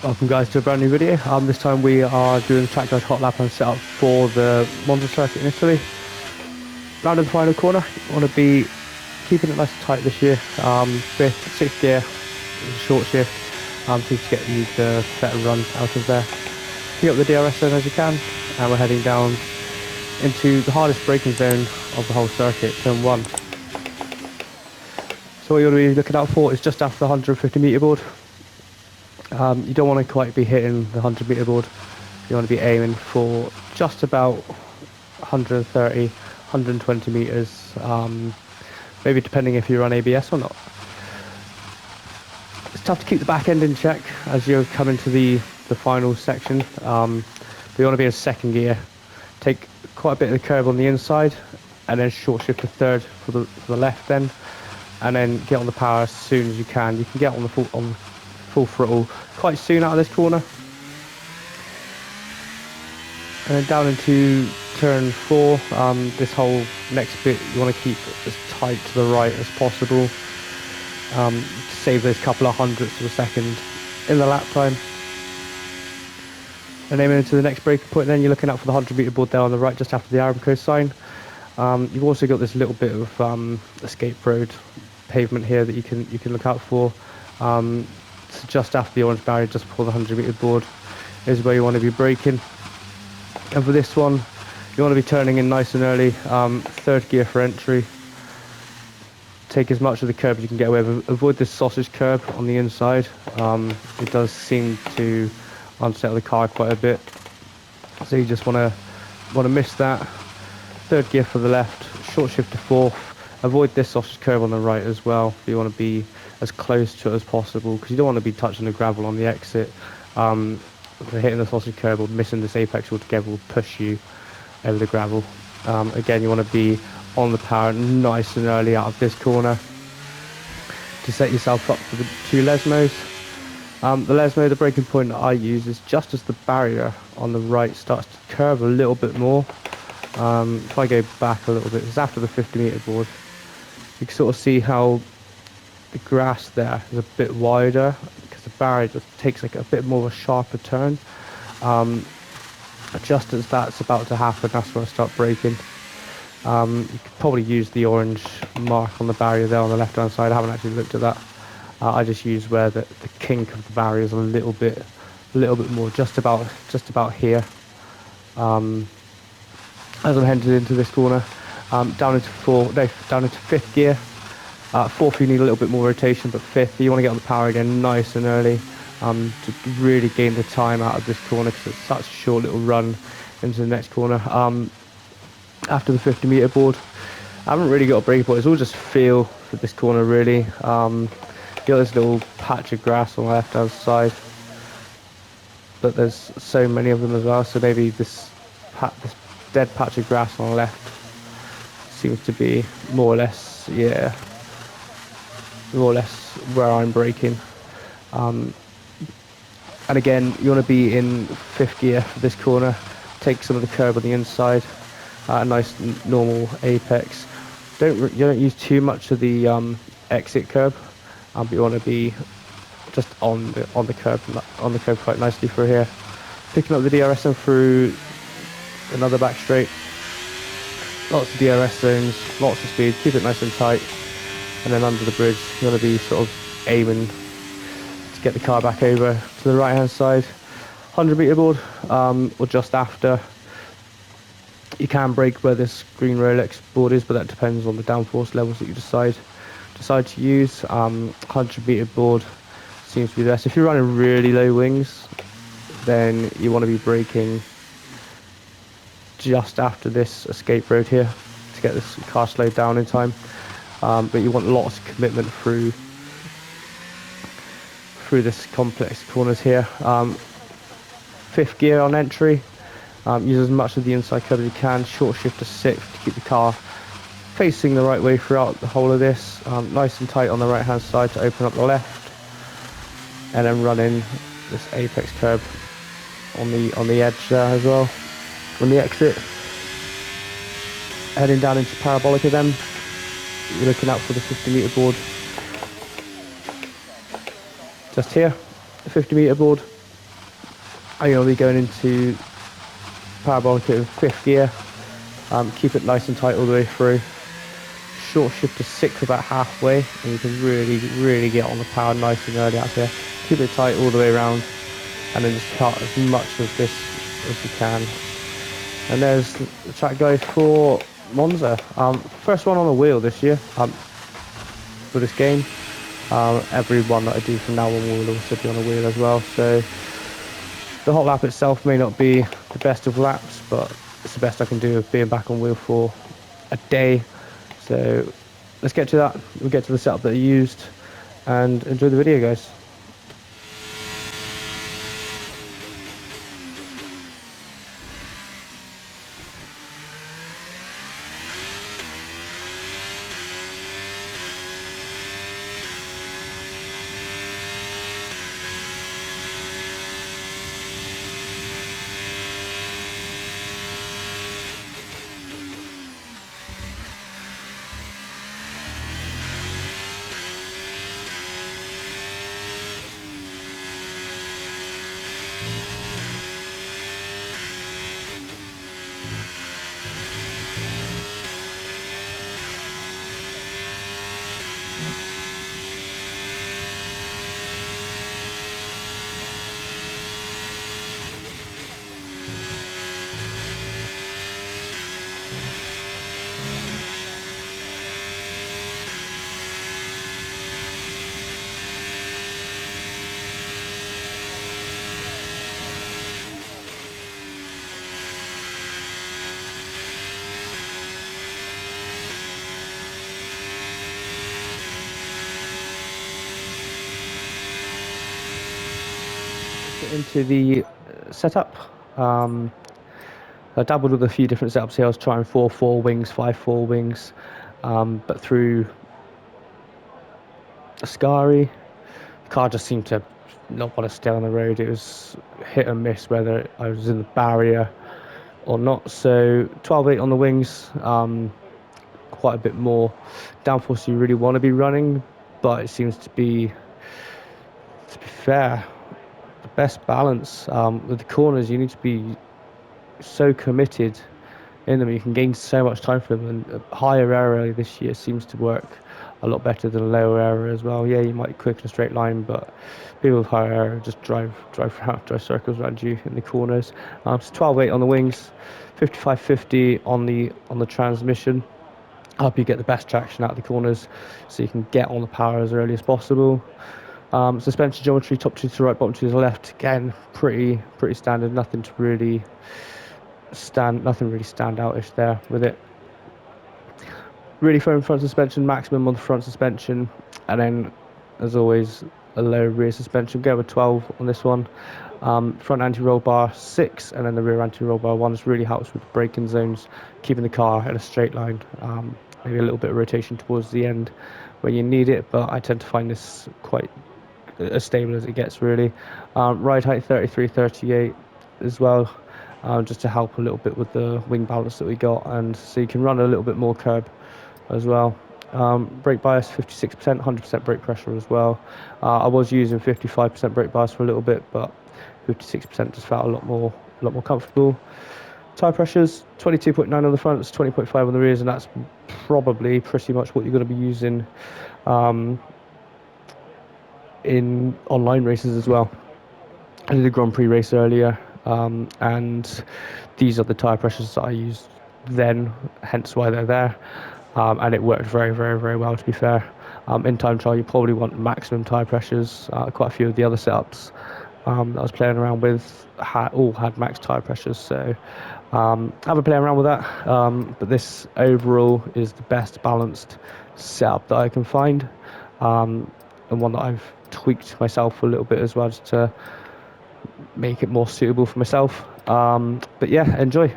Welcome guys to a brand new video. This time we are doing the track guide Hotlap and setup for the Monza circuit in Italy. Round in the final corner, you want to be keeping it nice and tight this year. Fifth, sixth gear, short shift, to get you the better run out of there. Pick up the DRS zone as you can, and we're heading down into the hardest braking zone of the whole circuit, turn 1. So what you want to be looking out for is just after the 150 metre board. You don't want to quite be hitting the 100 metre board. You want to be aiming for just about 130, 120 metres, maybe depending if you run ABS or not. It's tough to keep the back end in check as you come into the final section. But you want to be in second gear, take quite a bit of the curve on the inside, and then short shift to third for the left then, and then get on the power as soon as you can. You can get on the full throttle quite soon out of this corner, and then down into turn 4. This whole next bit you want to keep as tight to the right as possible, to save those couple of hundredths of a second in the lap time. And aiming into the next braking point, then you're looking out for the 100 metre board there on the right, just after the Aramco sign. You've also got this little bit of escape road pavement here that you can look out for. So just after the orange barrier, just before the 100 metre board, is where you want to be braking. And for this one, you want to be turning in nice and early, third gear for entry. Take as much of the curb as you can get away with. Avoid this sausage curb on the inside. It does seem to unsettle the car quite a bit, so you just want to miss that. Third gear for the left, short shift to fourth. Avoid this sausage curve on the right as well. You want to be as close to it as possible, because you don't want to be touching the gravel on the exit. Hitting the sausage curve or missing this apex altogether will push you over the gravel. Again, you want to be on the power nice and early out of this corner to set yourself up for the 2 Lesmos. The Lesmo, the braking point that I use, is just as the barrier on the right starts to curve a little bit more. If I go back a little bit, it's after the 50 metre board. You can sort of see how the grass there is a bit wider, because the barrier just takes like a bit more of a sharper turn. Just as that's about to happen, that's when I start braking. You could probably use the orange mark on the barrier there on the left hand side. I haven't actually looked at that. I just use where the kink of the barrier is a little bit more, just about here. As I'm heading into this corner, down into fifth gear. Fourth, you need a little bit more rotation, but fifth, you want to get on the power again nice and early, to really gain the time out of this corner, because it's such a short little run into the next corner. After the 50 metre board, I haven't really got a braking point. It's all just feel for this corner really. You got this little patch of grass on the left hand side, but there's so many of them as well, so maybe this dead patch of grass on the left seems to be more or less where I'm braking. And again, you want to be in fifth gear for this corner. Take some of the curb on the inside, a nice normal apex. You don't use too much of the exit curb, but you want to be just on the curb quite nicely through here. Picking up the DRS and through another back straight. Lots of DRS zones, lots of speed, keep it nice and tight. And then under the bridge, you want to be sort of aiming to get the car back over to the right hand side. 100 metre board, or just after. You can brake where this green Rolex board is, but that depends on the downforce levels that you decide to use. 100 metre board seems to be the best. If you're running really low wings, then you want to be braking just after this escape road here to get this car slowed down in time. But you want lots of commitment through this complex corners here. Fifth gear on entry. Use as much of the inside curve as you can. Short shift to sixth to keep the car facing the right way throughout the whole of this. Nice and tight on the right hand side to open up the left, and then run in this apex curb on the edge there as well. On the exit, heading down into Parabolica then, you're looking out for the 50 metre board. Just here, the 50 metre board, I'm going to be going into parabolic in fifth gear. Keep it nice and tight all the way through. Short shift to sixth about halfway, and you can really get on the power nice and early out here. Keep it tight all the way around, and then just cut as much of this as you can. And there's the track guide for Monza. First one on the wheel this year for this game. Every one that I do from now on will also be on a wheel as well. So the hot lap itself may not be the best of laps, but it's the best I can do of being back on wheel for a day. So let's get to that. We'll get to the setup that I used and enjoy the video, guys. Into the setup. I dabbled with a few different setups here. I was trying 4 wings, 5 wings, but through Ascari, the car just seemed to not want to stay on the road. It was hit and miss whether I was in the barrier or not. So 12.8 on the wings, quite a bit more downforce you really want to be running, but it seems to be fair, the best balance. With the corners, you need to be so committed in them. You can gain so much time for them, and a higher error this year seems to work a lot better than a lower error as well. Yeah, you might quick in a straight line, but people with higher error just drive circles around you in the corners. So 12.8 on the wings, 55.50 on the transmission. I hope you get the best traction out of the corners, so you can get on the power as early as possible. Suspension geometry, top two to the right, bottom two to the left. Again, pretty standard. Nothing really stand outish there with it. Really firm front suspension, maximum on the front suspension, and then, as always, a low rear suspension. Go with 12 on this one. Front anti-roll bar 6, and then the rear anti-roll bar 1. This really helps with the braking zones, keeping the car in a straight line. Maybe a little bit of rotation towards the end when you need it, but I tend to find this quite as stable as it gets, really. Ride height 33, 38 as well, just to help a little bit with the wing balance that we got, and so you can run a little bit more curb as well. Brake bias 56%, 100% brake pressure as well. I was using 55% brake bias for a little bit, but 56% just felt a lot more comfortable. Tire pressures 22.9 on the front, it's 20.5 on the rears, and that's probably pretty much what you're going to be using in online races as well. I did a Grand Prix race earlier, and these are the tyre pressures that I used then, hence why they're there. And it worked very well, to be fair. In time trial, you probably want maximum tyre pressures. Quite a few of the other setups that I was playing around with all had max tyre pressures, so have a play around with that. But this overall is the best balanced setup that I can find, and one that I've tweaked myself a little bit as well, just to make it more suitable for myself. But yeah, enjoy.